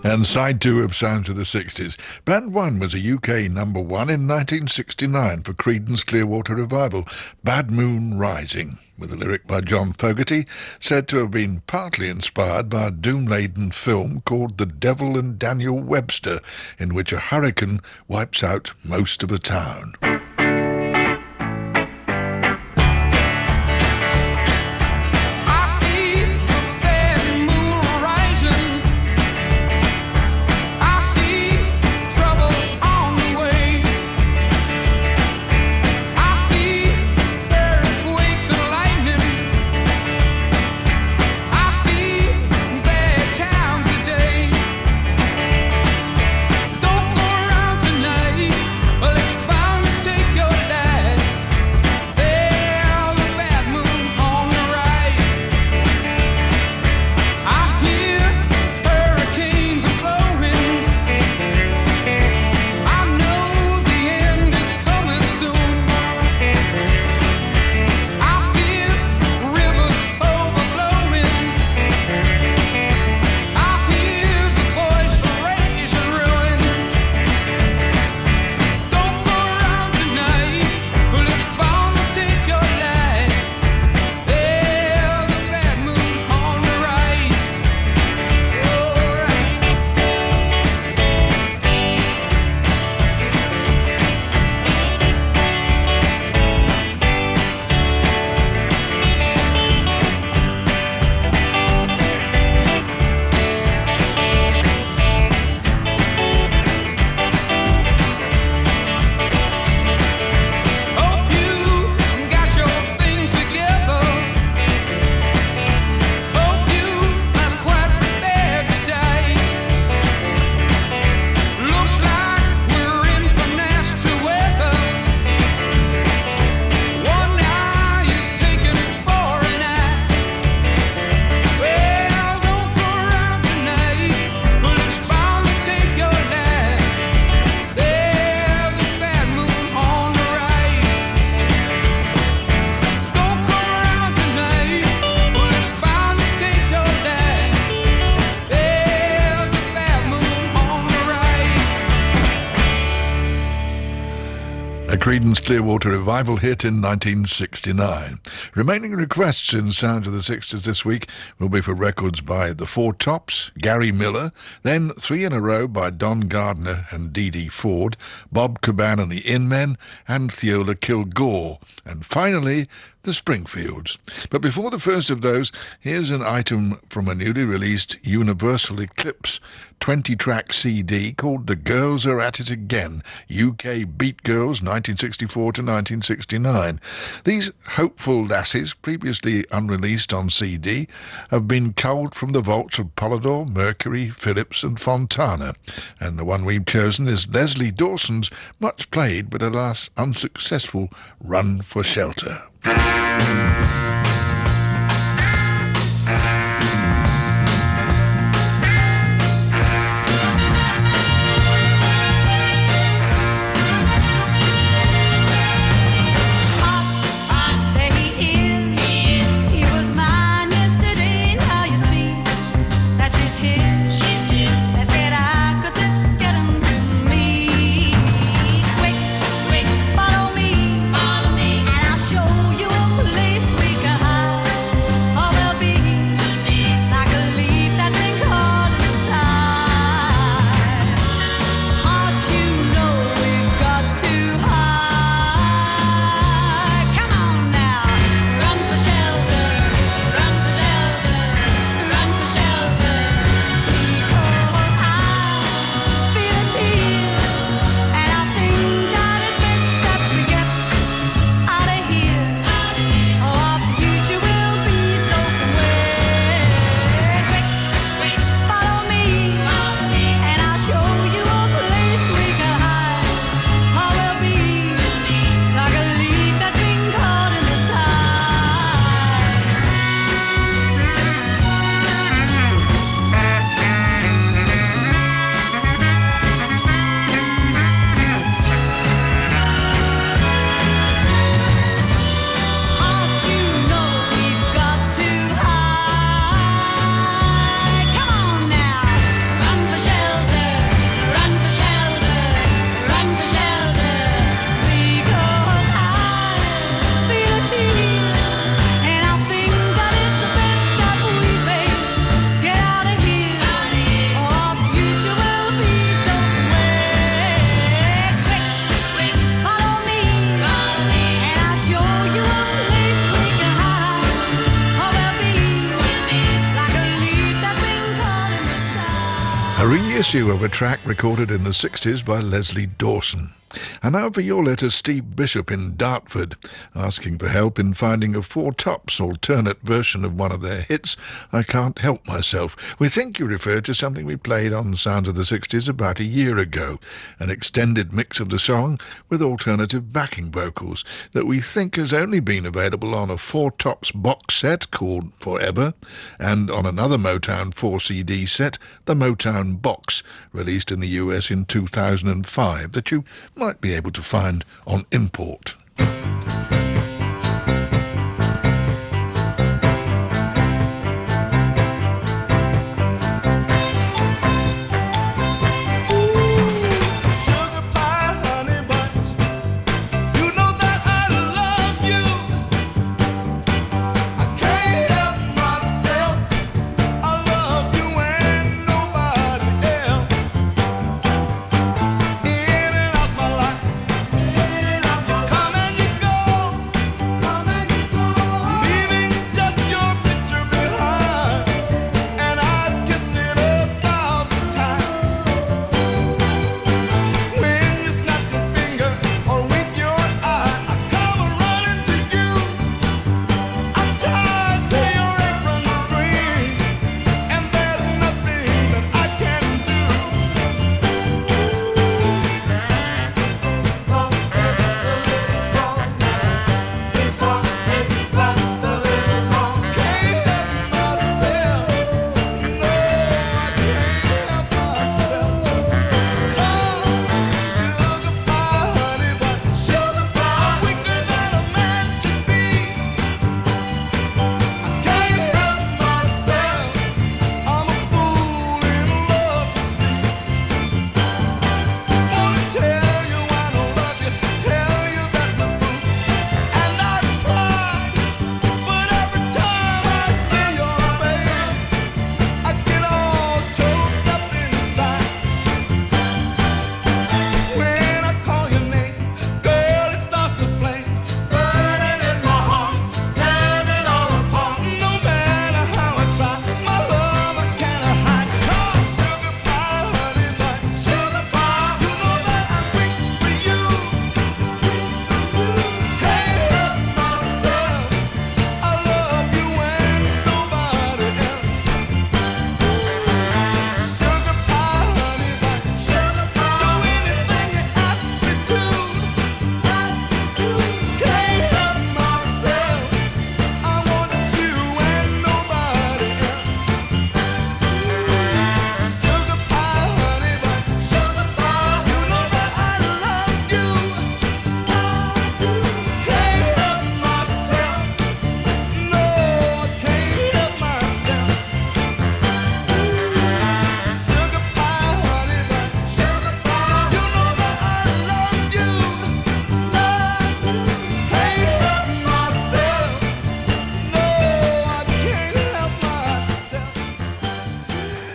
And side two of Sounds of the Sixties. Band one was a UK number one in 1969 for Creedence Clearwater Revival, Bad Moon Rising, with a lyric by John Fogerty, said to have been partly inspired by a doom-laden film called The Devil and Daniel Webster, in which a hurricane wipes out most of a town. A Creedence Clearwater Revival hit in 1969. Remaining requests in Sounds of the Sixties this week will be for records by The Four Tops, Gary Miller, then three in a row by Don Gardner and Dee Dee Ford, Bob Caban and the In-Men, and Theola Kilgore, and finally the Springfields. But before the first of those, here's an item from a newly released Universal Eclipse 20-track CD called The Girls Are At It Again, UK Beat Girls 1964 to 1969. These hopeful lassies, previously unreleased on CD, have been culled from the vaults of Polydor, Mercury, Philips and Fontana. And the one we've chosen is Leslie Dawson's much played but alas unsuccessful Run for Shelter. Follow me, and I'll show you a place reissue of a track recorded in the 60s by Leslie Dawson. And now for your letter, Steve Bishop in Dartford, asking for help in finding a Four Tops alternate version of one of their hits, I Can't Help Myself. We think you referred to something we played on Sounds of the 60s about a year ago, an extended mix of the song with alternative backing vocals that we think has only been available on a Four Tops box set called Forever, and on another Motown 4-CD set, the Motown Box, released in the US in 2005, that you might be able to find on import.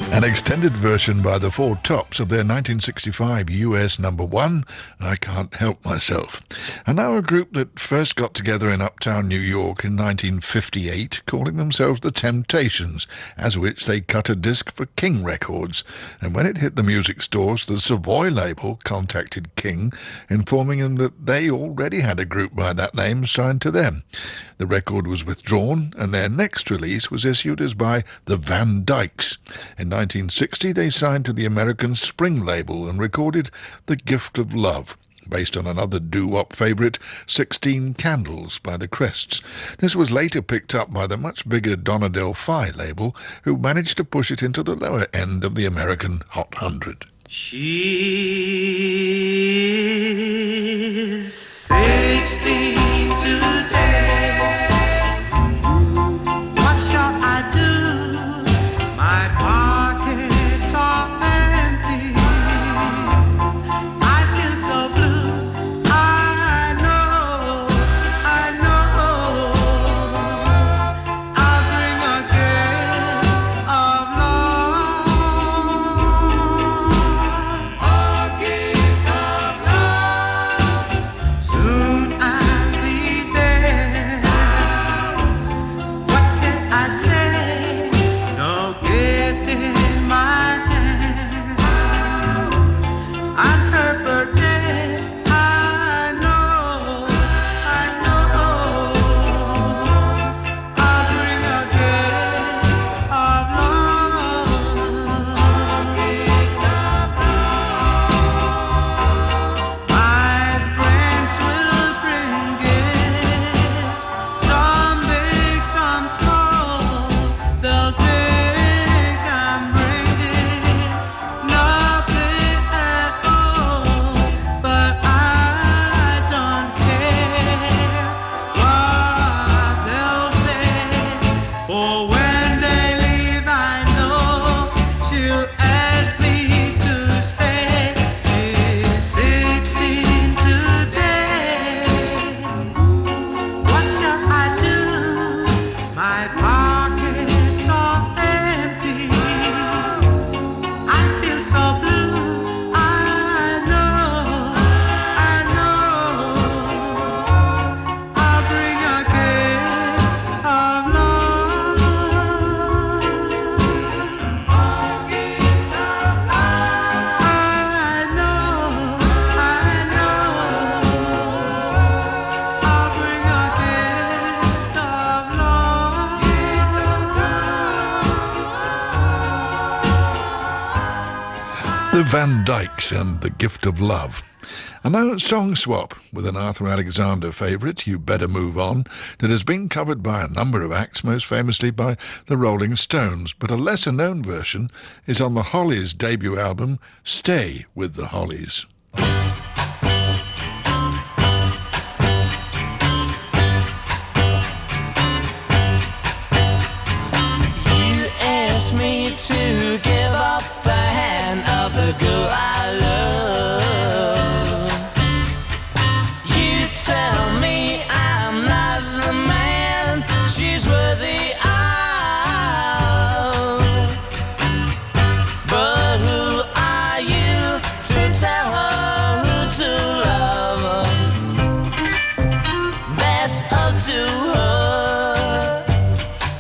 An extended version by the Four Tops of their 1965 US number one, I Can't Help Myself. And now a group that first got together in uptown New York in 1958, calling themselves The Temptations, as which they cut a disc for King Records. And when it hit the music stores, the Savoy label contacted King, informing him that they already had a group by that name signed to them. The record was withdrawn, and their next release was issued as by the Van Dykes. In 1960, they signed to the American Spring label and recorded The Gift of Love, based on another doo-wop favourite, 16 Candles by the Crests. This was later picked up by the much bigger Donna Del Fi label, who managed to push it into the lower end of the American Hot 100. She's 16 today. What shall I do? My pockets are empty. I feel so blue. I know. I'll bring a gift of love. A gift of love. Van Dykes and The Gift of Love. And now Song Swap with an Arthur Alexander favourite, You Better Move On, that has been covered by a number of acts, most famously by the Rolling Stones, but a lesser-known version is on the Hollies' debut album, Stay with the Hollies. You asked me to give up the hand of the girl I love. You tell me I'm not the man she's worthy of. But who are you to tell her who to love? That's up to her.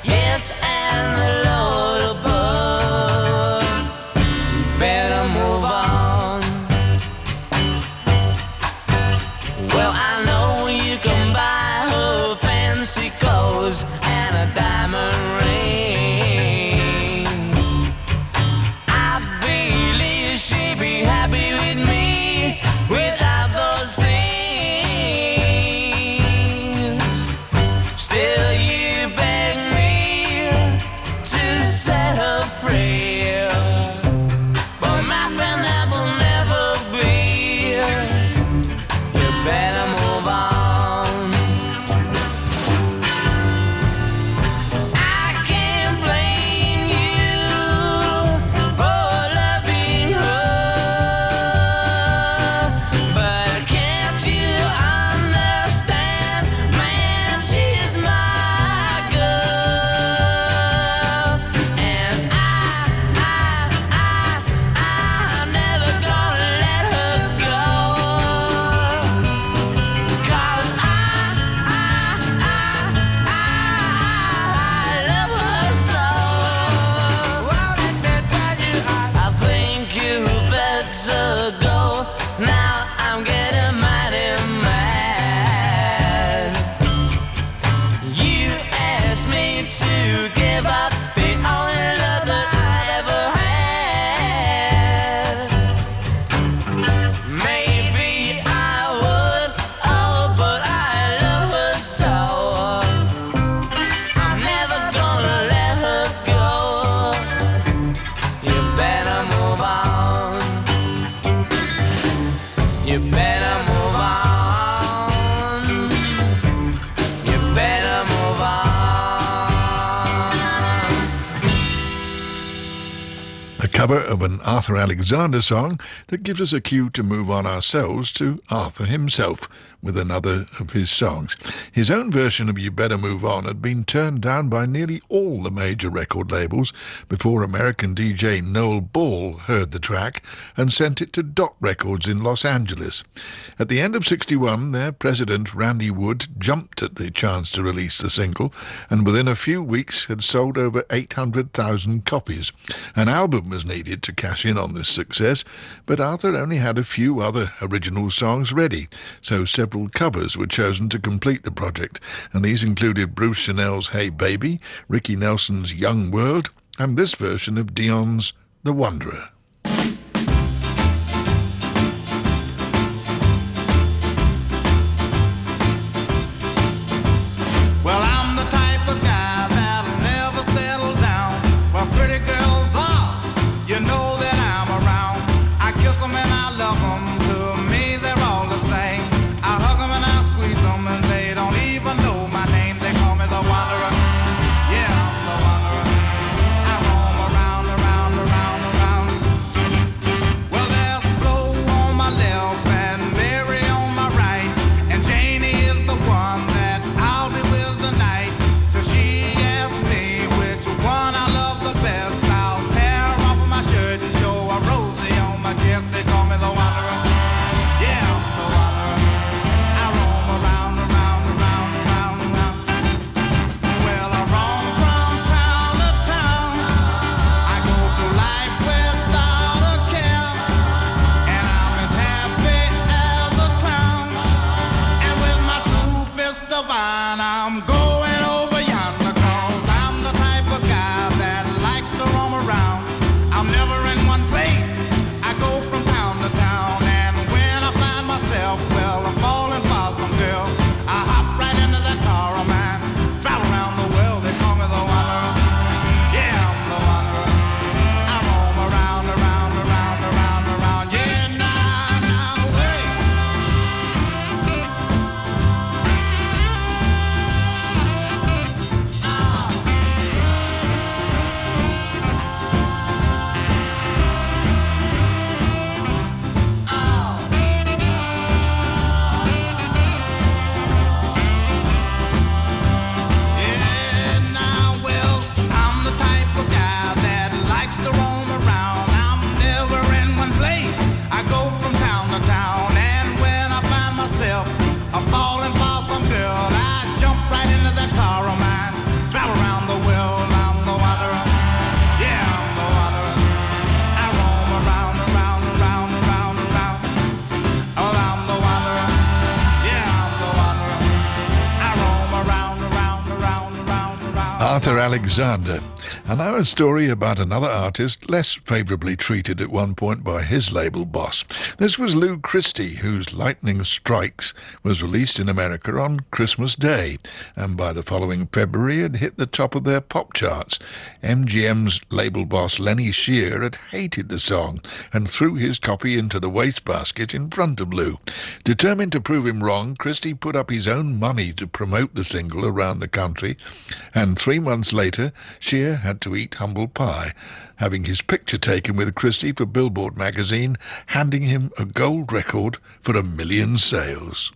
Yes, and the Lord above. Better move on. Well, I know you can buy her fancy clothes and a diamond rings. I believe she'd be happy with me without those things. Still, you beg me to set her free. But my friend, that will never be. You better move on. I can't blame you for loving her, but can't you understand, man, she's my girl, and I'm never gonna let her go, 'cause I love her so. Well, let me tell you, I think you better go. Now I'm getting mighty mad. You asked me to give up the only love that I've ever had. Maybe I would, oh, but I love her so. I'm never gonna let her go. You better move on. You better move on. You better move on. A cover of an Arthur Alexander song that gives us a cue to move on ourselves to Arthur himself with another of his songs. His own version of You Better Move On had been turned down by nearly all the major record labels before American DJ Noel Ball heard the track and sent it to Dot Records in Los Angeles. At the end of '61, their president Randy Wood jumped at the chance to release the single and within a few weeks had sold over 800,000 copies. An album was needed to cash in on this success, but Arthur only had a few other original songs ready, so several covers were chosen to complete the project, and these included Bruce Chanel's Hey Baby, Ricky Nelson's Young World, and this version of Dion's The Wanderer. Well, I'm the type of guy that'll never settle down. Where pretty girls are, you know that I'm around. I kiss them and I love them. To me, they're all the same. I hug them and I squeeze them, and they don't even know my name. They call me the Wanderer. Yeah, I'm the Wanderer. I roam around, around, around, around. myself, I'm falling for some girl. I jump right into that car of mine, drive around the world. I'm the wanderer, yeah, I'm the wanderer. I roam around, around, around, around, around. Oh, I'm the wanderer, yeah, I'm the wanderer. I roam around, around, around, around, around. Arthur Alexander. And now a story about another artist less favourably treated at one point by his label boss. This was Lou Christie, whose Lightning Strikes was released in America on Christmas Day, and by the following February had hit the top of their pop charts. MGM's label boss Lenny Shear had hated the song and threw his copy into the wastebasket in front of Lou. Determined to prove him wrong, Christie put up his own money to promote the single around the country, and 3 months later Shear had to eat humble pie, having his picture taken with Christie for Billboard magazine, handing him a gold record for 1 million sales.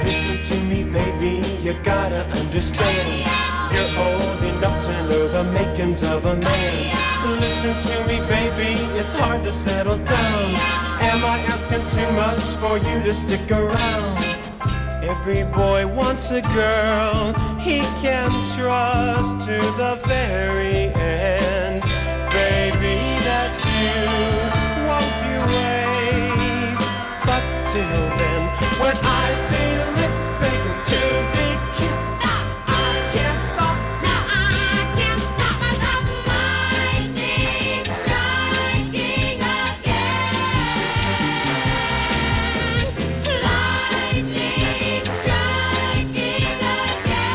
Listen to me, baby, you gotta understand. You're old enough to know the makings of a man. Listen to me, baby, it's hard to settle down. Am I asking too much for you to stick around? Every boy wants a girl he can trust to the very end. Baby, that's you, won't you wait? But till then, when I see lips begging to be kissed, I can't stop. No, I can't stop myself. Lightning striking again. Lightning striking again.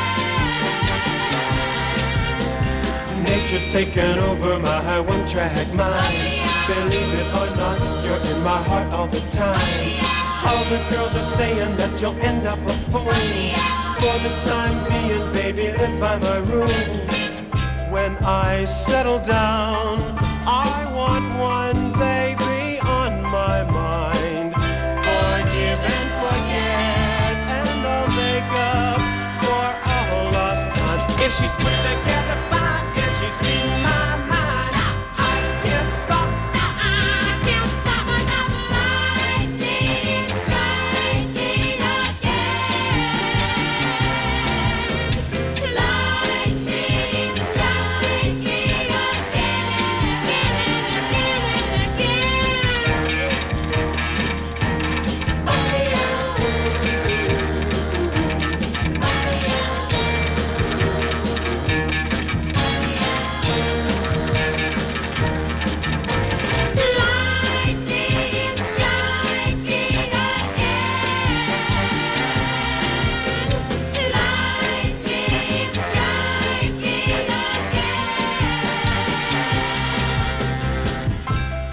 Nature's taken over my one-track mind. Believe it or not, you're in my heart all the time. All the girls are saying that you'll end up a fool. For the time being, baby, live by my rules. When I settle down, I want one baby on my mind. Forgive and forget, and I'll make up for all lost time. If she's put together fine, if she's reading my mind, I can't stop. I can't stop myself. Lightning striking again. Lightning striking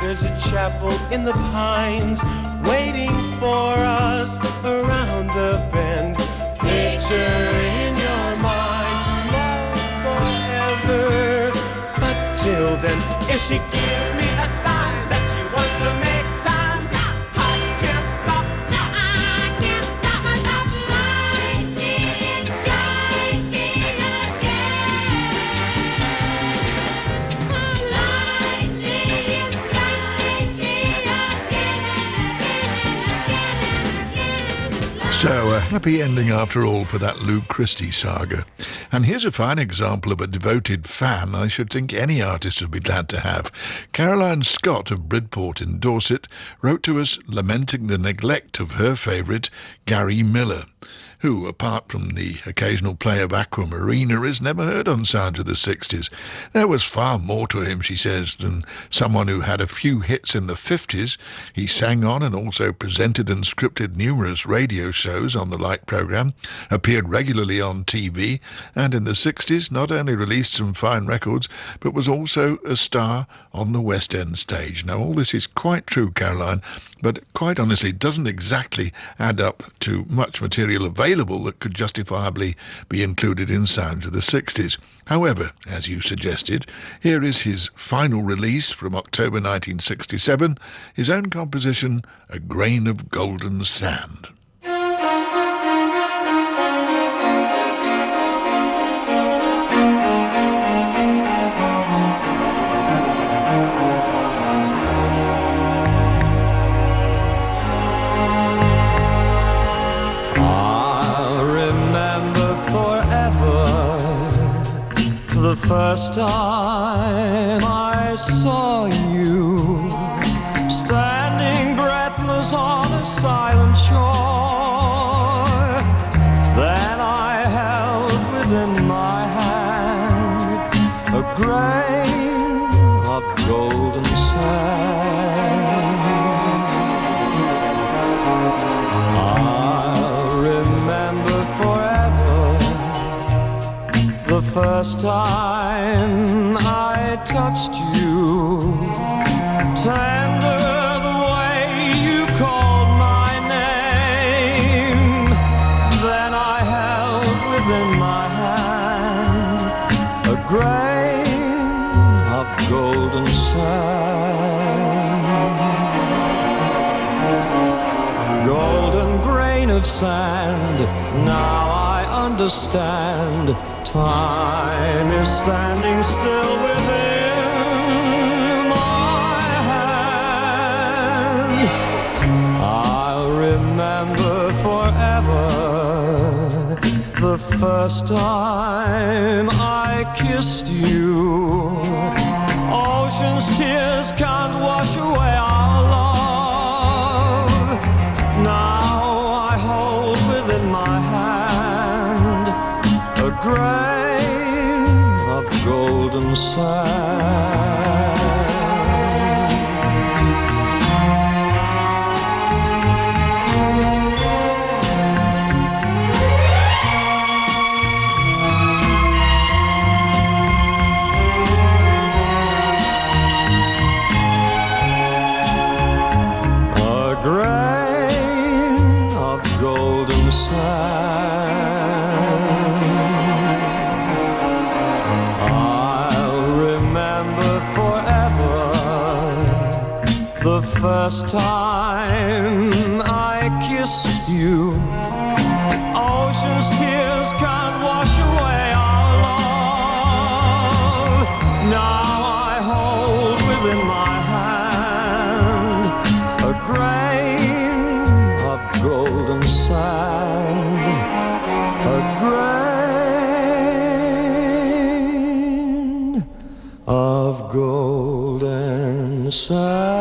There's a chapel in the pines waiting for us around the bend. Picture in your mind, love forever. But till then, if she gives me a sign that she wants to make time, I can't stop. I can't stop myself. Lightning striking again. Lightning striking again. So, a happy ending after all for that Lou Christie saga. And here's a fine example of a devoted fan I should think any artist would be glad to have. Caroline Scott of Bridport in Dorset wrote to us lamenting the neglect of her favourite, Gary Miller, who, apart from the occasional play of Aquamarina, is never heard on Sounds of the 60s. There was far more to him, she says, than someone who had a few hits in the 50s. He sang on and also presented and scripted numerous radio shows on the Light programme, appeared regularly on TV, and in the 60s not only released some fine records, but was also a star on the West End stage. Now, all this is quite true, Caroline, but quite honestly doesn't exactly add up to much material available that could justifiably be included in Sounds of the 60s. However, as you suggested, here is his final release from October 1967, his own composition, A Grain of Golden Sand. first time I saw you standing breathless on a silent shore, then I held within my hand a grain of golden sand. I'll remember forever the first time I touched you, tender the way you called my name. Then I held within my hand a grain of golden sand. Golden grain of sand, now I understand. Time is standing still within my hand. I'll remember forever the first time I kissed you. Ocean's tears can't wash away our love. Now I hold within my hand a grain of golden sand. A grain of golden sand. I'll remember forever the first time I kissed you. Ocean's tears can't wash away our love. Now I hold within my hand a grain of golden sand, a grain of golden sand.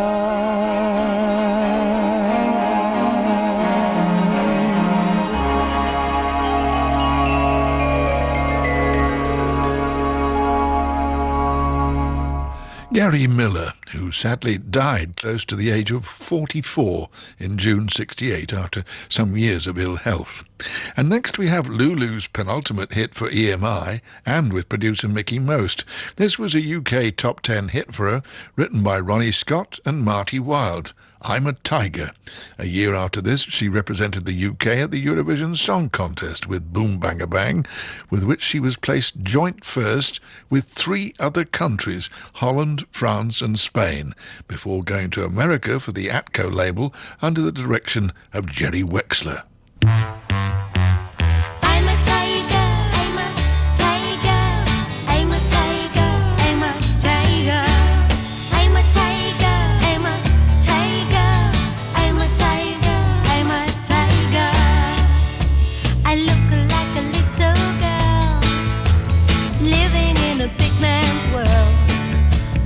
Gary Miller, who sadly died close to the age of 44 in June 68 after some years of ill health. And next we have Lulu's penultimate hit for EMI and with producer Mickey Most. This was a UK top 10 hit for her, written by Ronnie Scott and Marty Wilde. I'm a Tiger. A year after this, she represented the UK at the Eurovision Song Contest with Boom Banga Bang, with which she was placed joint first with 3 other countries, Holland, France and Spain, before going to America for the Atco label under the direction of Jerry Wexler. I'm a tiger, I'm a tiger, I'm a tiger, I'm a tiger. I'm a tiger, I'm a tiger, I'm a tiger, I'm a tiger. I look like a little girl living in a big man's world,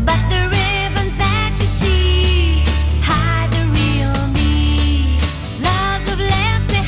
but the ribbons that you see hide the real me. Loves have left me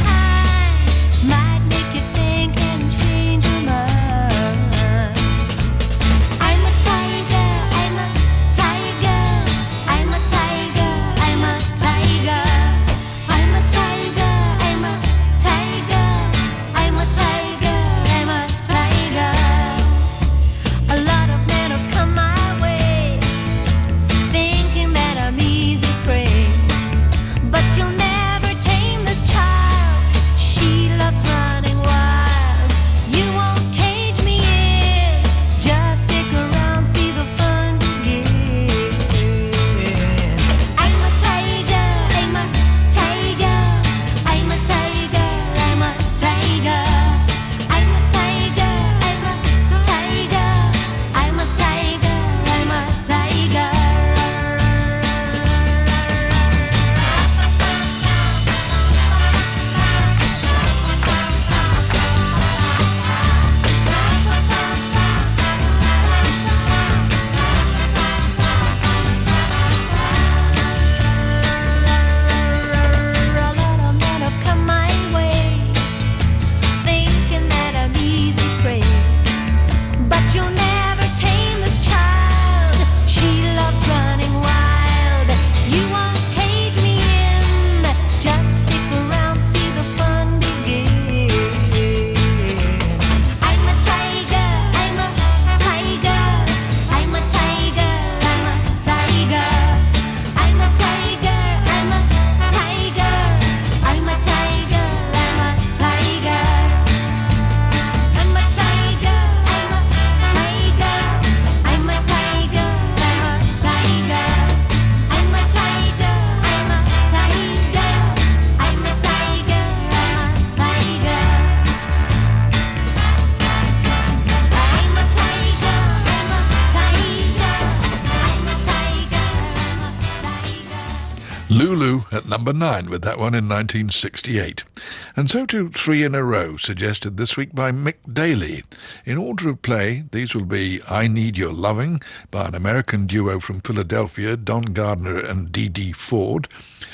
Lulu at number 9 with that one in 1968. And so to 3 in a row, suggested this week by Mick Daly. In order of play, these will be I Need Your Loving by an American duo from Philadelphia, Don Gardner and Dee Dee Ford.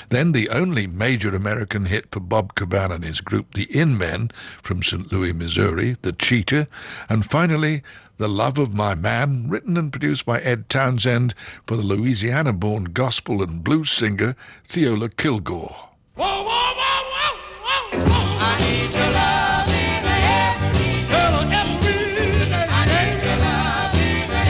Then the only major American hit for Bob Caban and his group, the In-Men, from St. Louis, Missouri, The Cheater. And finally, The Love of My Man, written and produced by Ed Townsend for the Louisiana-born gospel and blues singer Theola Kilgore. Whoa, whoa, whoa, whoa, whoa, whoa. I need your love in the every day. I need your love in the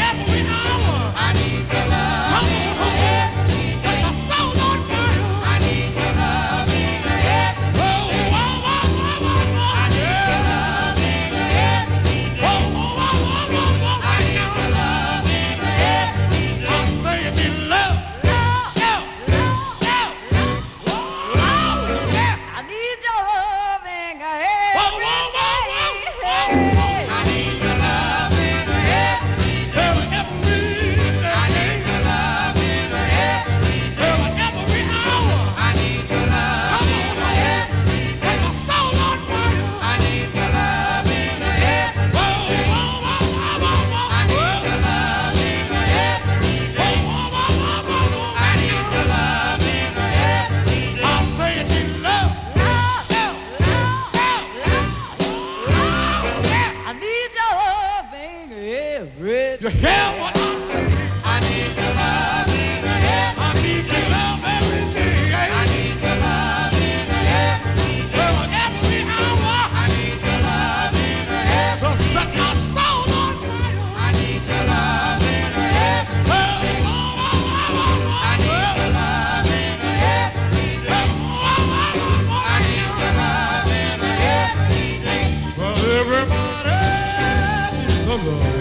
every hour. I need your love in the every day. Set my soul on fire. I need your love in the every day. Whoa, whoa, whoa, whoa, whoa. I need your love in the every day. Whoa, whoa, whoa, whoa, whoa, whoa. I need your love in the every day. I'm saying you love. You hear what I say? I need your love in the every. I need your love every day. I need your love in the every hour. I need your love in the every. To set my soul on fire. I need your love in the every. I need your love in the every. I need your love in the every. Well, everybody needs some love.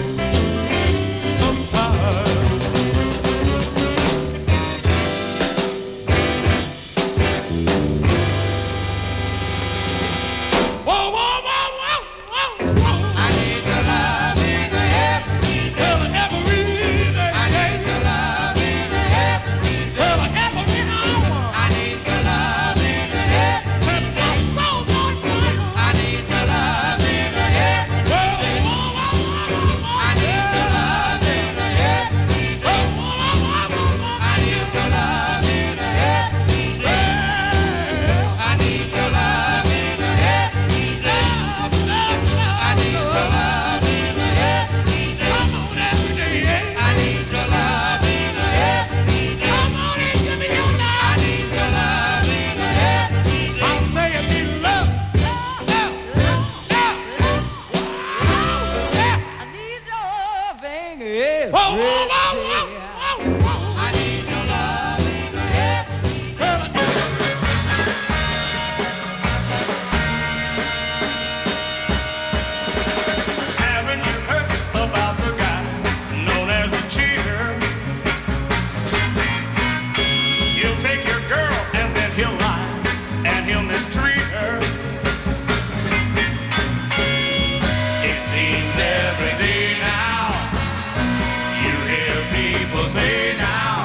Say now,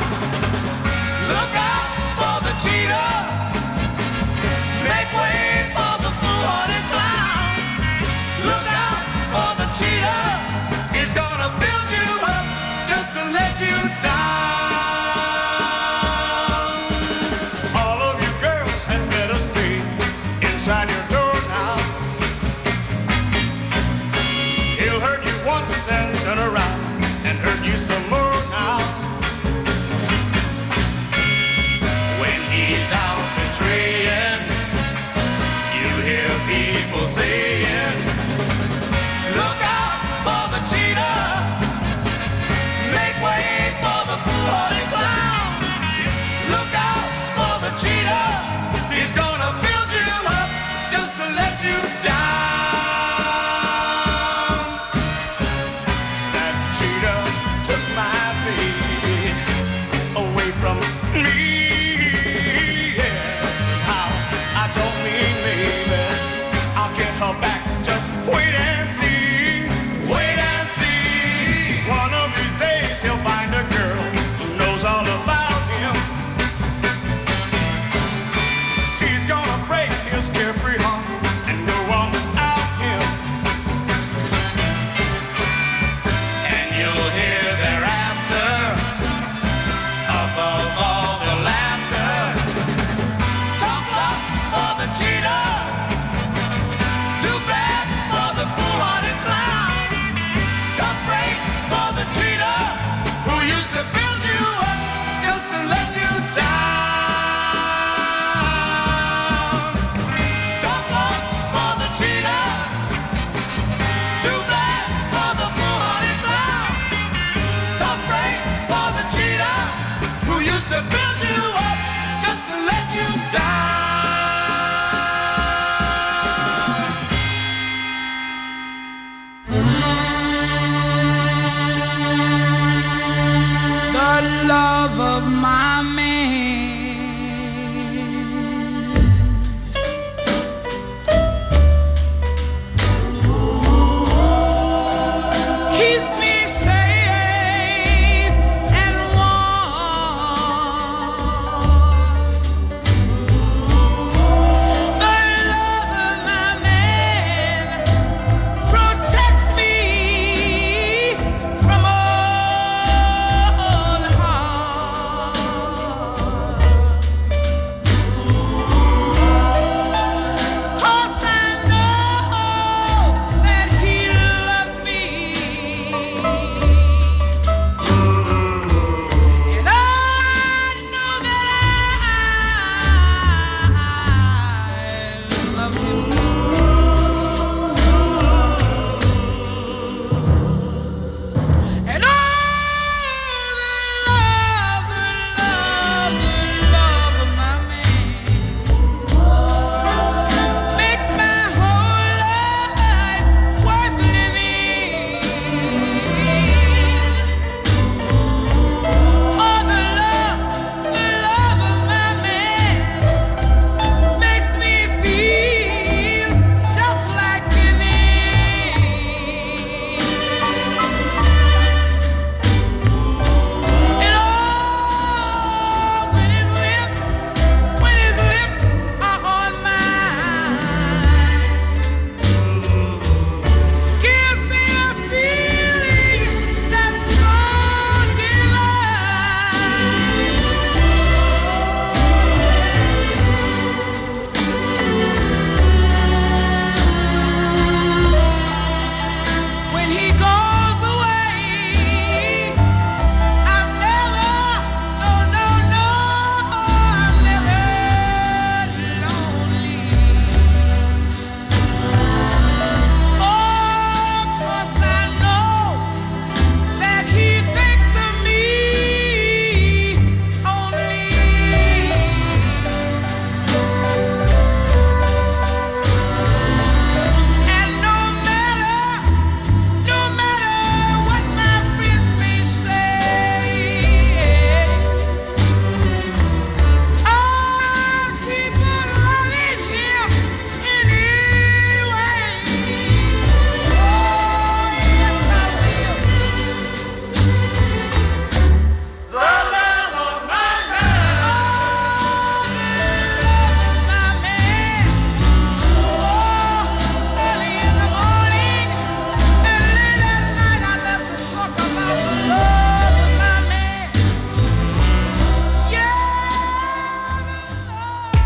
look out for the cheater. Make way for the fool-hearted clown. Look out for the cheater. He's gonna build you up just to let you down. All of you girls had better stay inside your door now. He'll hurt you once, then turn around and hurt you some more now. When he's out betraying, you hear people saying, look out for the cheater. Make way for the fool-hearted clown. Look out for the cheater. He's gonna build you up just to let you down. That cheater took my baby away from me. Yes, how? I don't mean maybe I'll get her back. Just wait and see. Wait and see. One of these days he'll find a girl who knows all about him. to build you up, just to let you down. The love of my man keeps me safe and warm. The love of my man protects me from all harm. 'Cause I know that he loves me, and I know that I love him. And all the love of my man makes my whole life worth living. All the love of my man makes me feel just like giving. And oh, when his lips are on mine, gives me a feeling that's so divine. When he goes away, I'm never, I'm never lonely. Oh, 'cause I know that he thinks of me only. And no matter what my friends may say, I'll keep on loving him anyway. Oh, yes, I will. The love of my man. My man. Oh, early in the morning and late at night, I love to talk about the love of my man. Yeah.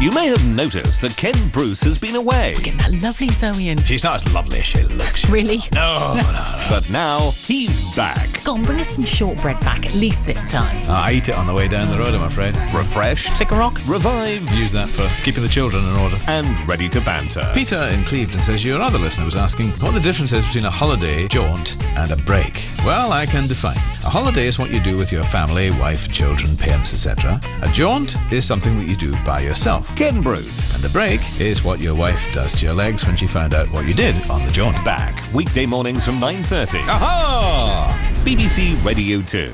You may have noticed that Ken Bruce has been away. Getting that lovely Zoe in. She's not as lovely as she looks. Really? No. But now he's back. Go on, bring us some shortbread back, at least this time. I eat it on the way down the road, I'm afraid. Refreshed, Stick a rock? revived, Use that for keeping the children in order. and ready to banter. Peter in Clevedon says your other listener was asking what the difference is between a holiday, jaunt, and a break. Well, I can define. A holiday is what you do with your family, wife, children, parents, etc. A jaunt is something that you do by yourself. Ken Bruce. And a break is what your wife does to your legs when she found out what you did on the jaunt. Back weekday mornings from 9:30. Aha! BBC Radio 2.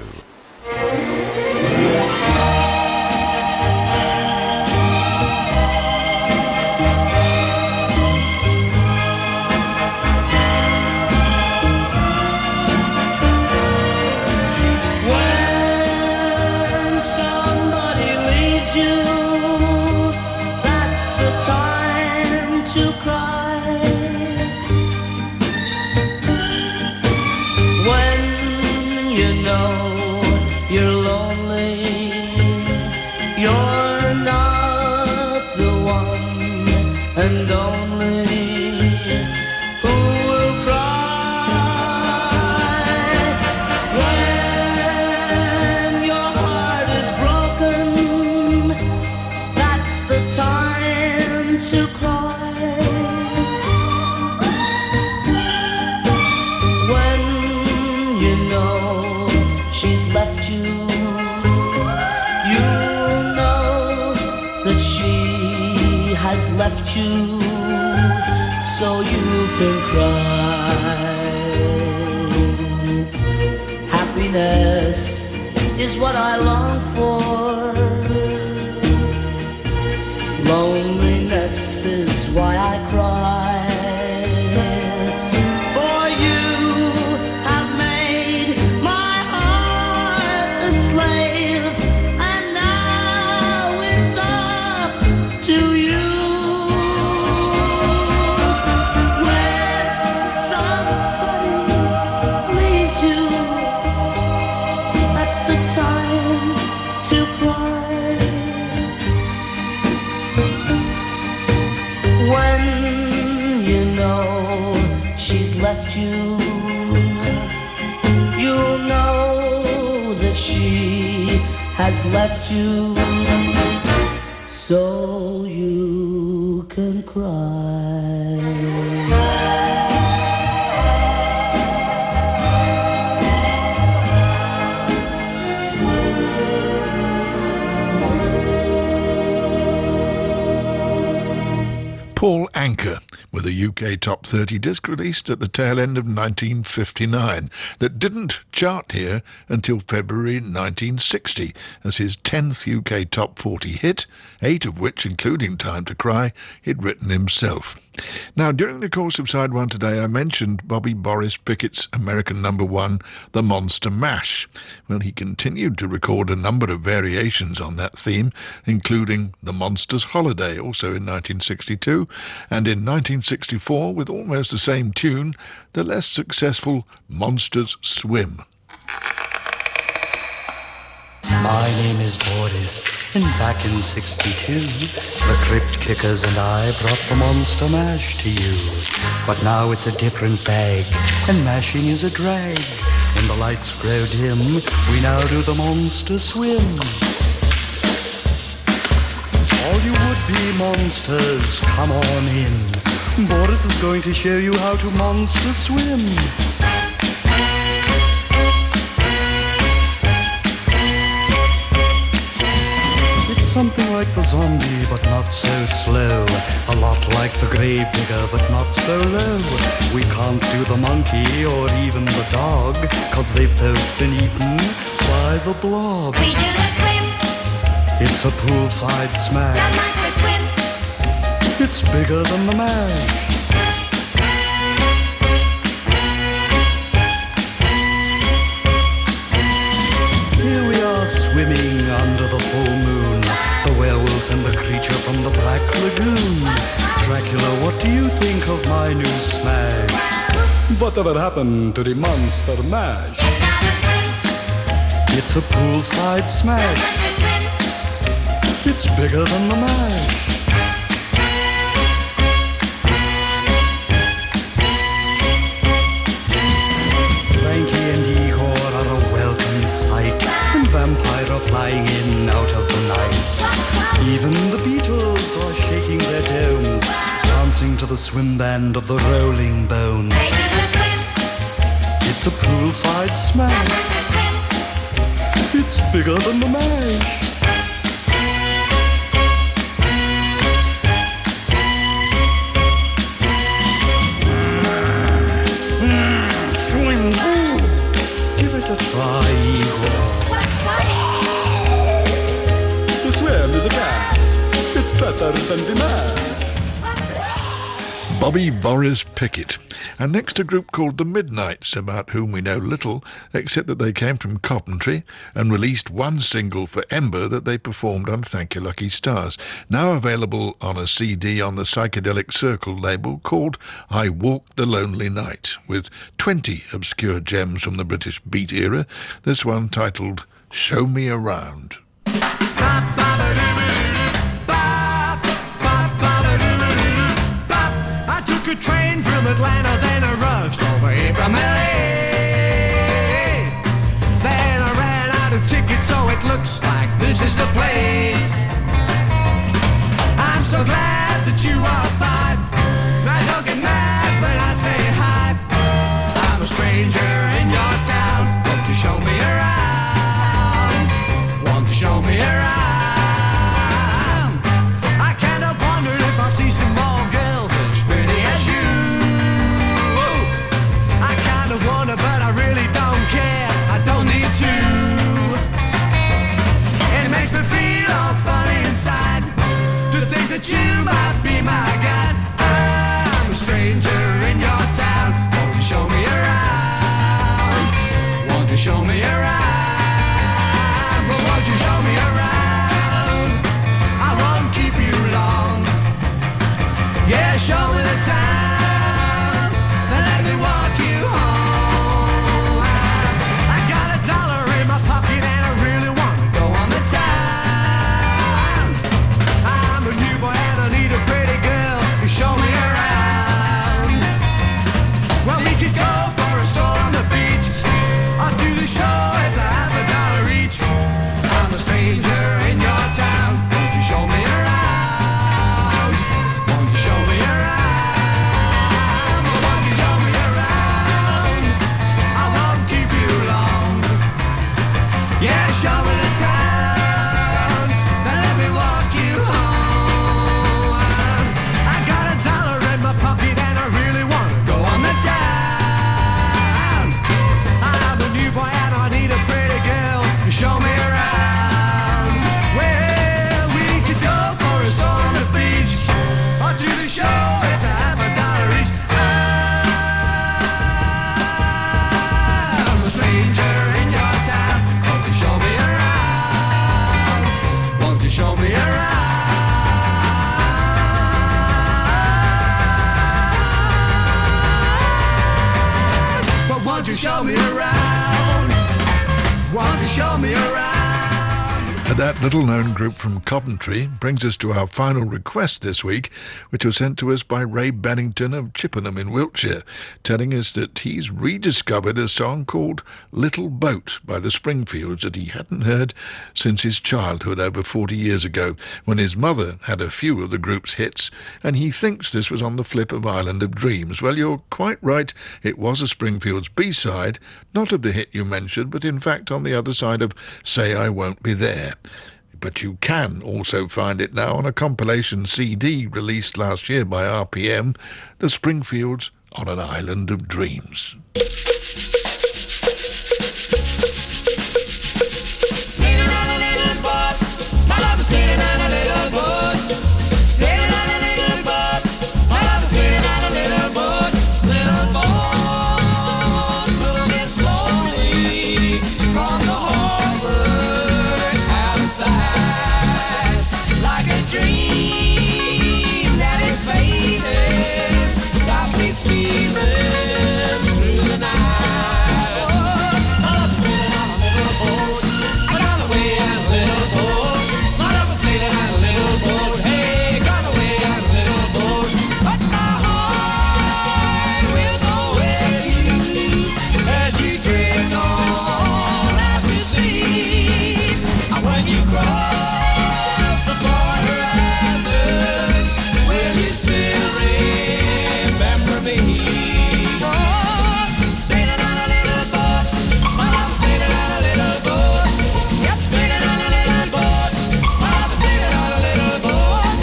When somebody leaves you, that's the time to cry. When you know you're lonely, you're not the one and only who will cry. When your heart is broken, that's the time to cry. When you know she's left you, you left you so you can cry. Happiness is what I long for. Loneliness is why I cry. For you have made my heart a slave, and now it's up to you. When somebody leaves you, that's the time to cry. When you know she's left you, you'll know that she has left you, so you can cry. Paul Anka with a UK Top 30 disc released at the tail end of 1959 that didn't chart here until February 1960 as his 10th UK Top 40 hit, 8 of which, including Time to Cry, he'd written himself. Now, during the course of Side 1 today, I mentioned Boris Pickett's American #1, The Monster Mash. Well, he continued to record a number of variations on that theme, including The Monster's Holiday, also in 1962, and in 1964, with almost the same tune, the less successful Monsters Swim. My name is Boris, and back in 62, the Crypt Kickers and I brought the Monster Mash to you. But now it's a different bag, and mashing is a drag. When the lights grow dim, we now do the Monster Swim. All you would-be monsters, come on in. Boris is going to show you how to Monster Swim. Something like the zombie, but not so slow. A lot like the grave digger, but not so low. We can't do the monkey or even the dog, 'cause they've both been eaten by the blob. We do the swim. It's a poolside smash. The monster swim. It's bigger than the mash. Here we are swimming under the full moon, the werewolf and the creature from the Black Lagoon. Dracula, what do you think of my new smash? Whatever happened to the Monster Mash? It's not a swim. It's a poolside The smash. monster swim. It's bigger than the mash. Frankie and Igor are a welcome sight, and vampire are flying in out of the night. Even the Beatles are shaking their domes, dancing to the swim band of the Rolling Bones. They do the swim. It's a poolside The smash. monster swim. It's bigger than the mash. Swim, ooh. Give it a try, Igor. The swim is a gas. It's better than the mash. Boris Pickett. And next a group called the Midnights, about whom we know little, except that they came from Coventry and released one single for Ember that they performed on Thank You Lucky Stars, now available on a CD on the Psychedelic Circle label called I Walked the Lonely Night, with 20 obscure gems from the British beat era, this one titled Show Me Around. I took a train from Atlanta, then I rushed over here from LA. Then I ran out of tickets, so it looks like this is the place. I'm so glad that you are by. Now don't get mad when I say hi. I'm a stranger in your town. Want to show me around? Want to show me around? I can't help wondering if I see Yeah, show me the town, then let me walk you home. I got $1 in my pocket and I really want to go on the town. I'm a new boy and I need a pretty girl to show me around. Well, we could go for a stroll on the beach or to the show. It's $50 each. I'm a stranger in your town. Won't you show me around? Won't you show me around? But won't you show me around? Won't you show me around? And that little-known group from Coventry brings us to our final request this week, which was sent to us by Ray Bennington of Chippenham in Wiltshire, telling us that he's rediscovered a song called Little Boat by the Springfields that he hadn't heard since his childhood over 40 years ago, when his mother had a few of the group's hits, and he thinks this was on the flip of Island of Dreams. Well, you're quite right, it was a Springfields B-side, not of the hit you mentioned, but in fact on the other side of Say I Won't Be There. But you can also find it now on a compilation CD released last year by RPM, The Springfields on an Island of Dreams. Sailing on a little boat, my love is sailing on a little boat. Sailing on a little boat, my love is sailing on a little boat. Little boat, moving slowly from the harbor out of sight, like a dream that is fading, softly stealing through the night. Oh, my love is sailing on a little boat, gone away on a little boat. My love is sailing on a little boat, hey, gone away on a little boat. But my heart will go with you as you drift on out to sea. And when you cross the far horizon, will you still remember me? Oh, sailing on a little boat, my love is sailing on a little boat. Yep, sailing on a little boat, my love is sailing on a little boat.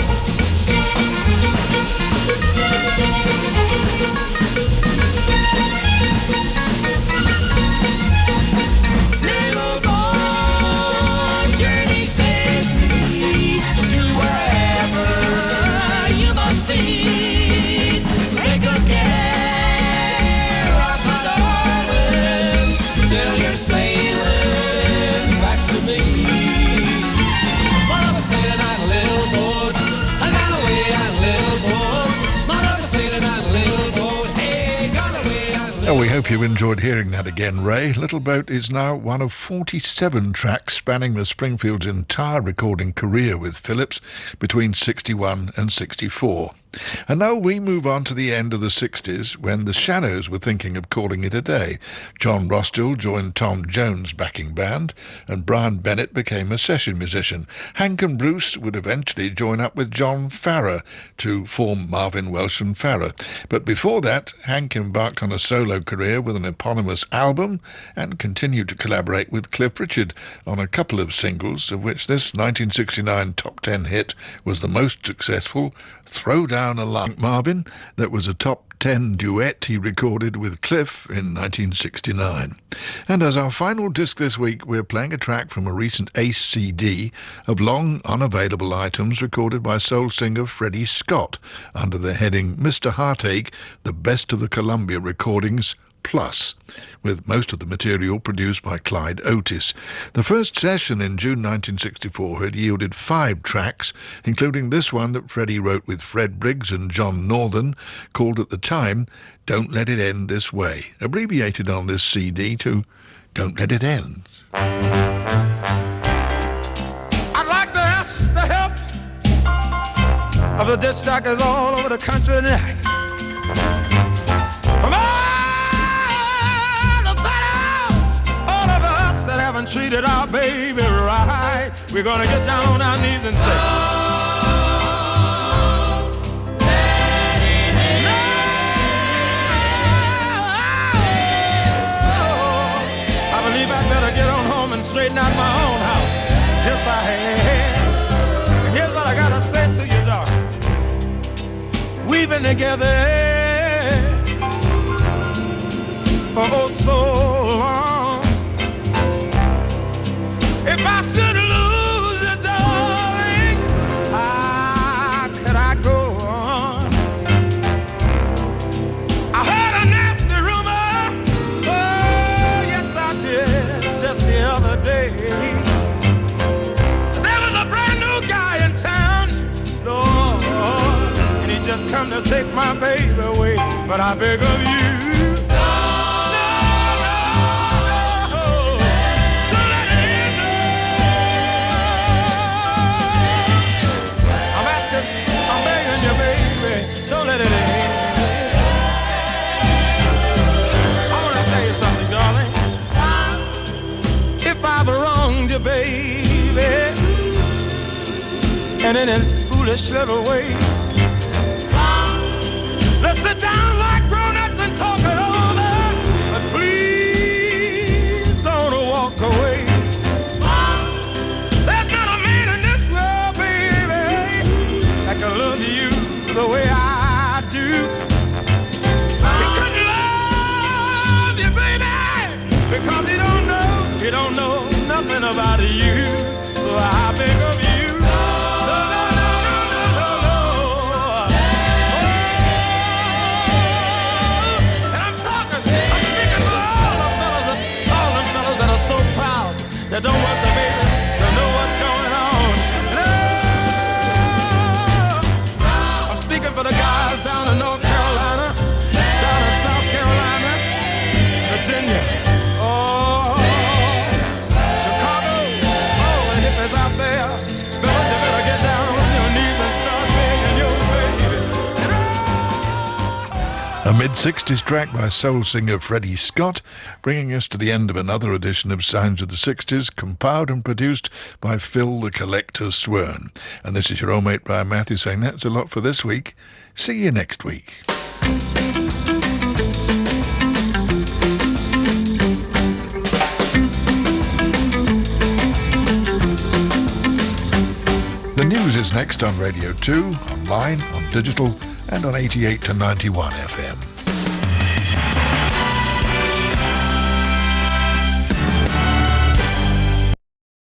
Little boat, journey safely to wherever you must be. Take good care of my darling till you're sailing back to me. My love is sailing on a little boat, I got away on a little boat. My love is sailing on a little boat, hey, got away on a little. Oh, we hope you enjoyed hearing that again, Ray. Little Boat is now one of 47 tracks spanning the Springfields' entire recording career with Phillips between 61 and 64. And now we move on to the end of the 60s, when the Shadows were thinking of calling it a day. John Rostill joined Tom Jones' backing band, and Brian Bennett became a session musician. Hank and Bruce would eventually join up with John Farrar to form Marvin Welsh and Farrar. But before that, Hank embarked on a solo career with an eponymous album and continued to collaborate with Cliff Richard on a couple of singles, of which this 1969 top 10 hit was the most successful, Throw Down a Line, Marvin, that was a top 10 duet he recorded with Cliff in 1969. And as our final disc this week, we're playing a track from a recent Ace CD of long unavailable items recorded by soul singer Freddie Scott under the heading Mr. Heartache, the best of the Columbia recordings Plus, with most of the material produced by Clyde Otis. The first session in June 1964 had yielded 5 tracks, including this one that Freddie wrote with Fred Briggs and John Northern, called at the time Don't Let It End This Way, abbreviated on this CD to Don't Let It End. I'd like to ask the help of the disc jockeys all over the country tonight. From all the fellows, all of us that haven't treated our baby right, we're gonna get down on our knees and say, let it end. No. I believe I'd better get on home and straighten straighten out my own house. Yes, I have. And here's what I gotta say to you, darling. We've been together for oh so long. If I should lose you, darling, how could I go on? I heard a nasty rumor, oh yes I did, just the other day. There was a brand new guy in town, Lord, and he just come to take my baby away. But I beg of you, baby, and in a foolish little way, let's sit down like grown-ups and talk it over, but please don't walk away. There's not a man in this world, baby, that can love you the way I do. He couldn't love you, baby, because he don't know nothing about you, so I beg of you. No. Oh, and I'm speaking for all them fellas that are so proud, that don't want the baby to know what's going on. No. I'm speaking for the guys down in North Carolina, down in South Carolina, Virginia. A mid-60s track by soul singer Freddie Scott, bringing us to the end of another edition of Sounds of the 60s, compiled and produced by Phil the Collector Swern. And this is your old mate Brian Matthews saying that's a lot for this week. See you next week. The news is next on Radio 2, online, on digital, and on 88 to 91 FM.